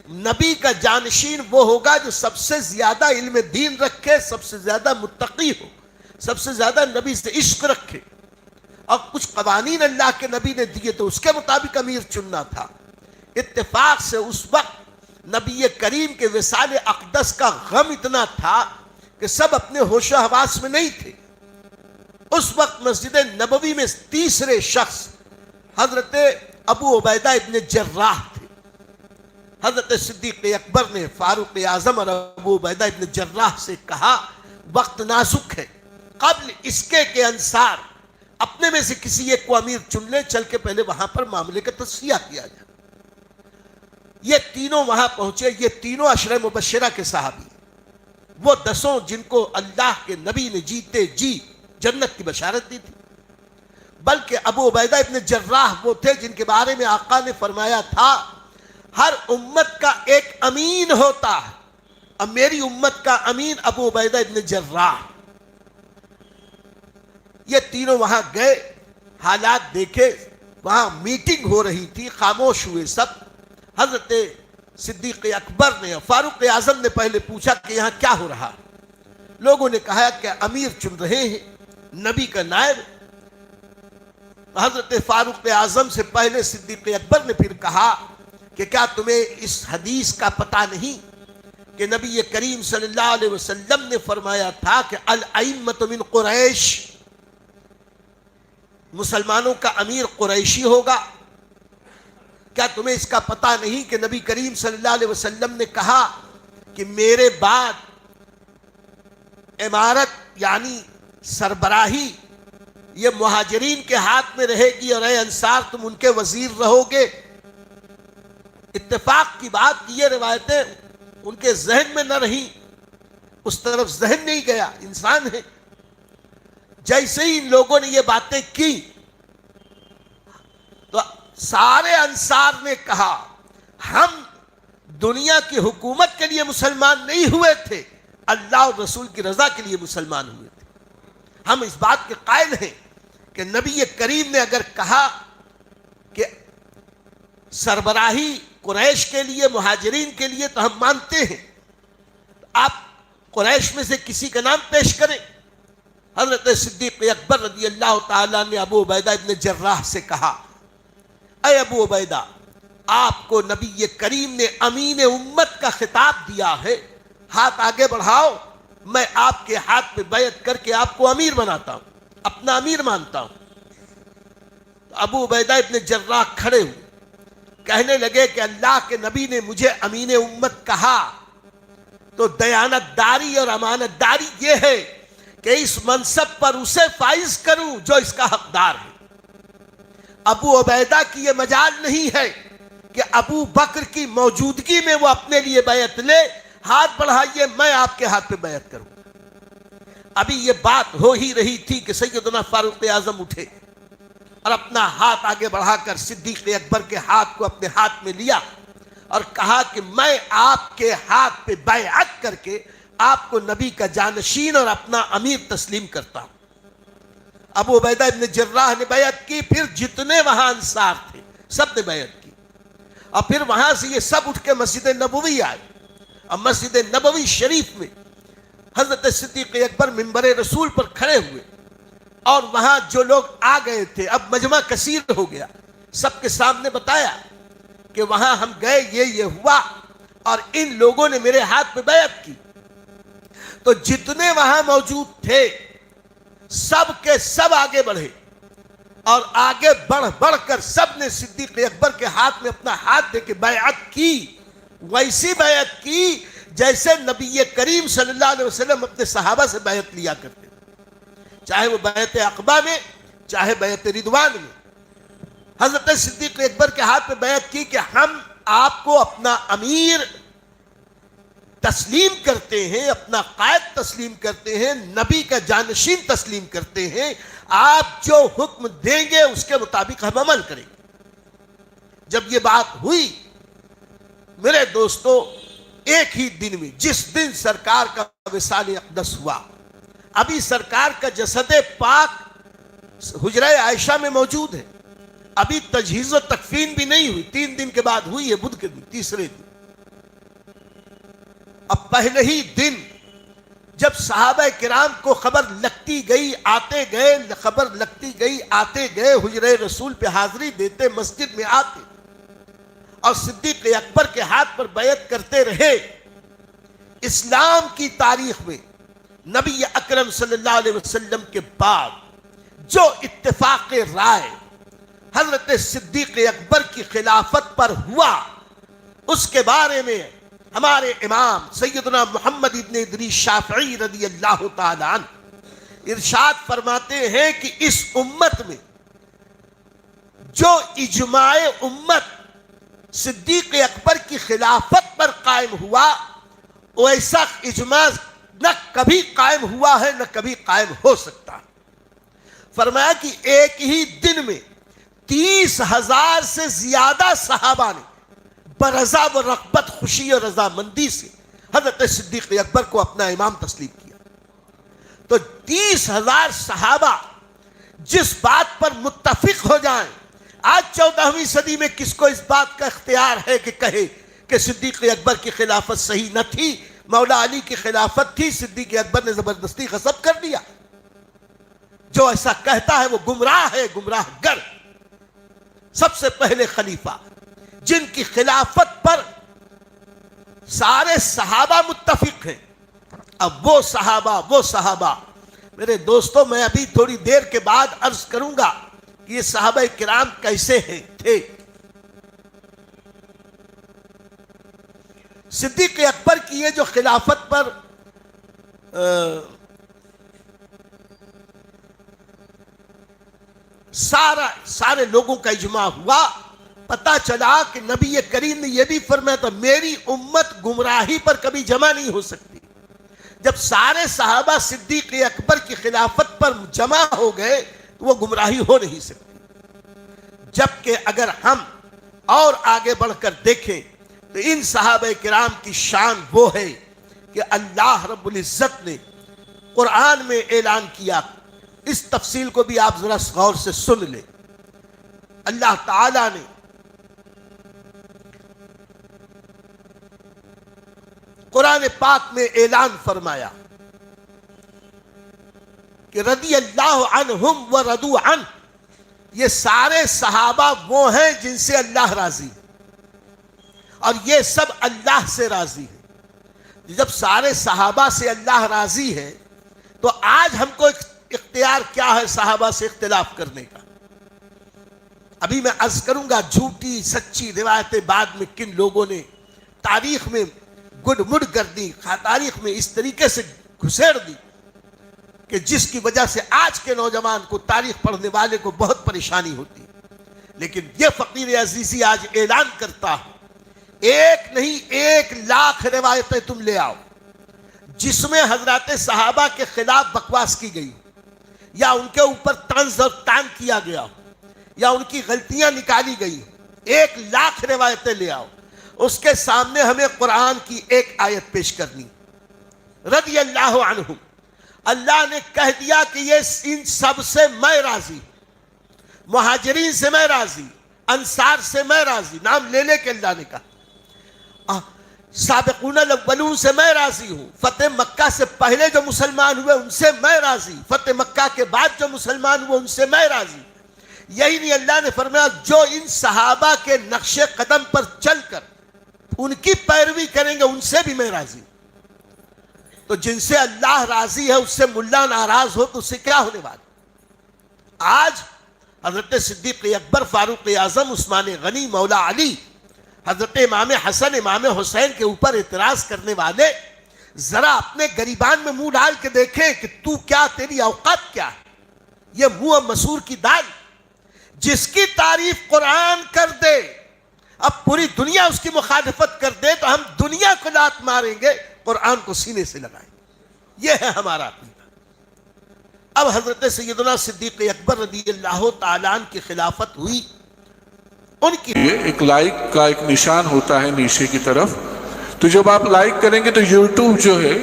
نبی کا جانشین وہ ہوگا جو سب سے زیادہ علم دین رکھے، سب سے زیادہ متقی ہو، سب سے زیادہ نبی سے عشق رکھے. اور کچھ قوانین اللہ کے نبی نے دیے تو اس کے مطابق امیر چننا تھا. اتفاق سے اس وقت نبی کریم کے وصال اقدس کا غم اتنا تھا کہ سب اپنے ہوش و حواس میں نہیں تھے. اس وقت مسجد نبوی میں تیسرے شخص حضرت ابو عبیدہ ابن جراح تھے. حضرت صدیق اکبر نے فاروق اعظم اور ابو عبیدہ ابن جراح سے کہا وقت نازک ہے، قبل اس کے کہ انصار اپنے میں سے کسی ایک کو امیر چن لے، چل کے پہلے وہاں پر معاملے کا تصفیہ کیا جائے. یہ تینوں وہاں پہنچے. یہ تینوں عشرہ مبشرہ کے صحابی، وہ 10 جن کو اللہ کے نبی نے جیتے جی جنت کی بشارت دی تھی. بلکہ ابو عبیدہ ابن جراح وہ تھے جن کے بارے میں آقا نے فرمایا تھا ہر امت کا ایک امین ہوتا ہے، اب میری امت کا امین ابو عبیدہ ابن جراح. یہ تینوں وہاں گئے، حالات دیکھے، وہاں میٹنگ ہو رہی تھی، خاموش ہوئے سب. حضرت صدیق اکبر نے فاروق اعظم نے پہلے پوچھا کہ یہاں کیا ہو رہا. لوگوں نے کہا کہ امیر چن رہے ہیں، نبی کا نائب. حضرت فاروق اعظم سے پہلے صدیق اکبر نے پھر کہا کہ کیا تمہیں اس حدیث کا پتہ نہیں کہ نبی کریم صلی اللہ علیہ وسلم نے فرمایا تھا کہ الائمۃ من قریش، مسلمانوں کا امیر قریشی ہوگا. کیا تمہیں اس کا پتہ نہیں کہ نبی کریم صلی اللہ علیہ وسلم نے کہا کہ میرے بعد امارت یعنی سربراہی یہ مہاجرین کے ہاتھ میں رہے گی اور اے انصار تم ان کے وزیر رہو گے. اتفاق کی بات یہ روایتیں ان کے ذہن میں نہ رہی، اس طرف ذہن نہیں گیا، انسان ہے. جیسے ہی ان لوگوں نے یہ باتیں کی تو سارے انصار نے کہا ہم دنیا کی حکومت کے لیے مسلمان نہیں ہوئے تھے، اللہ اور رسول کی رضا کے لیے مسلمان ہوئے تھے. ہم اس بات کے قائل ہیں کہ نبی کریم نے اگر کہا کہ سربراہی قریش کے لیے مہاجرین کے لیے تو ہم مانتے ہیں. آپ قریش میں سے کسی کا نام پیش کریں. حضرت صدیق اکبر رضی اللہ تعالیٰ نے ابو عبیدہ ابن جراح سے کہا اے ابو عبیدہ، آپ کو نبی کریم نے امین امت کا خطاب دیا ہے، ہاتھ آگے بڑھاؤ، میں آپ کے ہاتھ پہ بیعت کر کے آپ کو امیر بناتا ہوں، اپنا امیر مانتا ہوں. ابو عبیدہ ابن جراح کھڑے ہوئے، کہنے لگے کہ اللہ کے نبی نے مجھے امین امت کہا تو دیانت داری اور امانت داری یہ ہے کہ اس منصب پر اسے فائز کروں جو اس کا حقدار ہے. ابو عبیدہ کی یہ مجال نہیں ہے کہ ابو بکر کی موجودگی میں وہ اپنے لیے بیعت لے. ہاتھ بڑھائیے، میں آپ کے ہاتھ پہ بیعت کروں. ابھی یہ بات ہو ہی رہی تھی کہ سیدنا فاروق اعظم اٹھے اور اپنا ہاتھ آگے بڑھا کر صدیق اکبر کے ہاتھ کو اپنے ہاتھ میں لیا اور کہا کہ میں آپ کے ہاتھ پہ بیعت کر کے آپ کو نبی کا جانشین اور اپنا امیر تسلیم کرتا ہوں. ابو عبیدہ ابن جراح نے بیعت کی. پھر جتنے وہاں انصار تھے سب نے بیعت کی اور پھر وہاں سے یہ سب اٹھ کے مسجد نبوی آئے. اور مسجد نبوی شریف میں حضرت صدیق اکبر منبر رسول پر کھڑے ہوئے اور وہاں جو لوگ آ گئے تھے، اب مجمع کثیر ہو گیا، سب کے سامنے بتایا کہ وہاں ہم گئے، یہ ہوا اور ان لوگوں نے میرے ہاتھ پہ بیعت کی. تو جتنے وہاں موجود تھے سب کے سب آگے بڑھے اور آگے بڑھ بڑھ کر سب نے صدیق اکبر کے ہاتھ میں اپنا ہاتھ دے کے بیعت کی. ویسی بیعت کی جیسے نبی کریم صلی اللہ علیہ وسلم اپنے صحابہ سے بیعت لیا کرتے، چاہے وہ بیعت عقبہ میں چاہے بیعت رضوان میں. حضرت صدیق اکبر کے ہاتھ پہ بیعت کی کہ ہم آپ کو اپنا امیر تسلیم کرتے ہیں، اپنا قائد تسلیم کرتے ہیں، نبی کا جانشین تسلیم کرتے ہیں، آپ جو حکم دیں گے اس کے مطابق ہم عمل کریں گے. جب یہ بات ہوئی میرے دوستو، ایک ہی دن میں جس دن سرکار کا وصال اقدس ہوا، ابھی سرکار کا جسد پاک حجرہ عائشہ میں موجود ہے، ابھی تجہیز و تکفین بھی نہیں ہوئی، 3 دن کے بعد ہوئی ہے، بدھ کے دن، تیسرے دن. پہلے ہی دن جب صحابہ کرام کو خبر لگتی گئی آتے گئے، خبر لگتی گئی آتے گئے، حجرہ رسول پہ حاضری دیتے، مسجد میں آتے اور صدیق اکبر کے ہاتھ پر بیعت کرتے رہے۔ اسلام کی تاریخ میں نبی اکرم صلی اللہ علیہ وسلم کے بعد جو اتفاق رائے حضرت صدیق اکبر کی خلافت پر ہوا، اس کے بارے میں ہمارے امام سیدنا محمد ابن ادریس شافعی رضی اللہ تعالی عنہ ارشاد فرماتے ہیں کہ اس امت میں جو اجماع امت صدیق اکبر کی خلافت پر قائم ہوا، ویسا اجماع نہ کبھی قائم ہوا ہے نہ کبھی قائم ہو سکتا۔ فرمایا کہ ایک ہی دن میں 30,000 سے زیادہ صحابہ نے برضا و رغبت، خوشی اور رضامندی سے حضرت صدیق اکبر کو اپنا امام تسلیم کیا۔ تو 30,000 صحابہ جس بات پر متفق ہو جائیں، آج 14ویں صدی میں کس کو اس بات کا اختیار ہے کہ کہے کہ صدیق اکبر کی خلافت صحیح نہ تھی، مولا علی کی خلافت تھی، صدیق اکبر نے زبردستی غصب کر دیا؟ جو ایسا کہتا ہے وہ گمراہ ہے، گمراہ گر۔ سب سے پہلے خلیفہ جن کی خلافت پر سارے صحابہ متفق ہیں، اب وہ صحابہ میرے دوستوں، میں ابھی تھوڑی دیر کے بعد عرض کروں گا کہ یہ صحابہ کرام کیسے تھے۔ صدیق اکبر کی یہ جو خلافت پر سارے لوگوں کا اجماع ہوا، پتہ چلا کہ نبی کریم نے یہ بھی فرمایا تھا میری امت گمراہی پر کبھی جمع نہیں ہو سکتی۔ جب سارے صحابہ صدیق اکبر کی خلافت پر جمع ہو گئے تو وہ گمراہی ہو نہیں سکتی۔ جبکہ اگر ہم اور آگے بڑھ کر دیکھیں تو ان صحابہ کرام کی شان وہ ہے کہ اللہ رب العزت نے قرآن میں اعلان کیا، اس تفصیل کو بھی آپ ذرا غور سے سن لیں۔ اللہ تعالیٰ نے قرآن پاک میں اعلان فرمایا کہ رضی اللہ عنہم ورضوا عنہ، یہ سارے صحابہ وہ ہیں جن سے اللہ راضی ہے اور یہ سب اللہ سے راضی ہے۔ جب سارے صحابہ سے اللہ راضی ہے تو آج ہم کو اختیار کیا ہے صحابہ سے اختلاف کرنے کا؟ ابھی میں عرض کروں گا جھوٹی سچی روایتیں بعد میں کن لوگوں نے تاریخ میں گڈ مڈ کر دی، تاریخ میں اس طریقے سے گھسیڑ دی کہ جس کی وجہ سے آج کے نوجوان کو، تاریخ پڑھنے والے کو بہت پریشانی ہوتی ہے۔ لیکن یہ فقیر عزیزی آج اعلان کرتا ہے، ایک نہیں 1,00,000 روایتیں تم لے آؤ جس میں حضرات صحابہ کے خلاف بکواس کی گئی یا ان کے اوپر طنز اور تان کیا گیا یا ان کی غلطیاں نکالی گئی، 1,00,000 روایتیں لے آؤ۔ اس کے سامنے ہمیں قرآن کی ایک آیت پیش کرنی۔ رضی اللہ عنہ، اللہ نے کہہ دیا کہ یہ ان سب سے میں راضی، مہاجرین سے میں راضی، انصار سے میں راضی، نام لے لے کے اللہ نے کہا، سابقون الاولون سے میں راضی ہوں، فتح مکہ سے پہلے جو مسلمان ہوئے ان سے میں راضی، فتح مکہ کے بعد جو مسلمان ہوئے ان سے میں راضی۔ یہی نہیں، اللہ نے فرمایا جو ان صحابہ کے نقش قدم پر چل کر ان کی پیروی کریں گے ان سے بھی میں راضی۔ تو جن سے اللہ راضی ہے اس سے ملا ناراض ہو تو اس سے کیا ہونے والا؟ آج حضرت صدیق اکبر، فاروق اعظم، عثمان غنی، مولا علی، حضرت امام حسن، امام حسین کے اوپر اعتراض کرنے والے ذرا اپنے گریبان میں منہ ڈال کے دیکھیں کہ تو کیا، تیری اوقات کیا ہے؟ یہ منہ مسور کی دال جس کی تعریف قرآن کر دے، اب پوری دنیا اس کی مخالفت کر دے تو ہم دنیا کو لات ماریں گے، قرآن کو سینے سے لگائیں گے۔ یہ ہے ہمارا عقیدہ۔ اب حضرت سیدنا صدیق اکبر رضی اللہ تعالیٰ عنہ کی خلافت ہوئی، ان کی ایک لائک کا ایک نشان ہوتا ہے نیچے کی طرف، تو جب آپ لائک کریں گے تو یوٹیوب جو ہے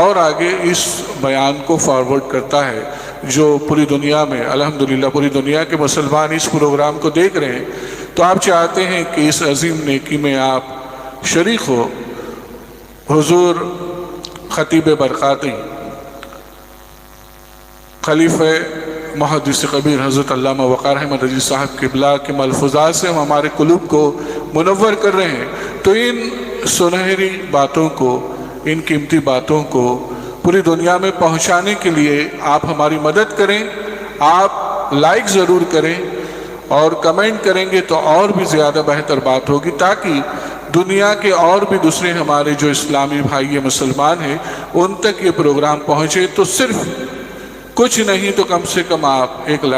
اور آگے اس بیان کو فارورڈ کرتا ہے، جو پوری دنیا میں الحمدللہ پوری دنیا کے مسلمان اس پروگرام کو دیکھ رہے ہیں۔ تو آپ چاہتے ہیں کہ اس عظیم نیکی میں آپ شریک ہو، حضور خطیب برقاتی خلیفہ محدث کبیر حضرت علامہ وقار احمد رضی صاحب قبلہ کے ملفوظات سے ہم ہمارے قلوب کو منور کر رہے ہیں، تو ان سنہری باتوں کو، ان قیمتی باتوں کو پوری دنیا میں پہنچانے کے لیے آپ ہماری مدد کریں۔ آپ لائک ضرور کریں اور کمنٹ کریں گے تو اور بھی زیادہ بہتر بات ہوگی، تاکہ دنیا کے اور بھی دوسرے ہمارے جو اسلامی بھائی مسلمان ہیں ان تک یہ پروگرام پہنچے۔ تو صرف کچھ نہیں تو کم سے کم آپ ایک لائک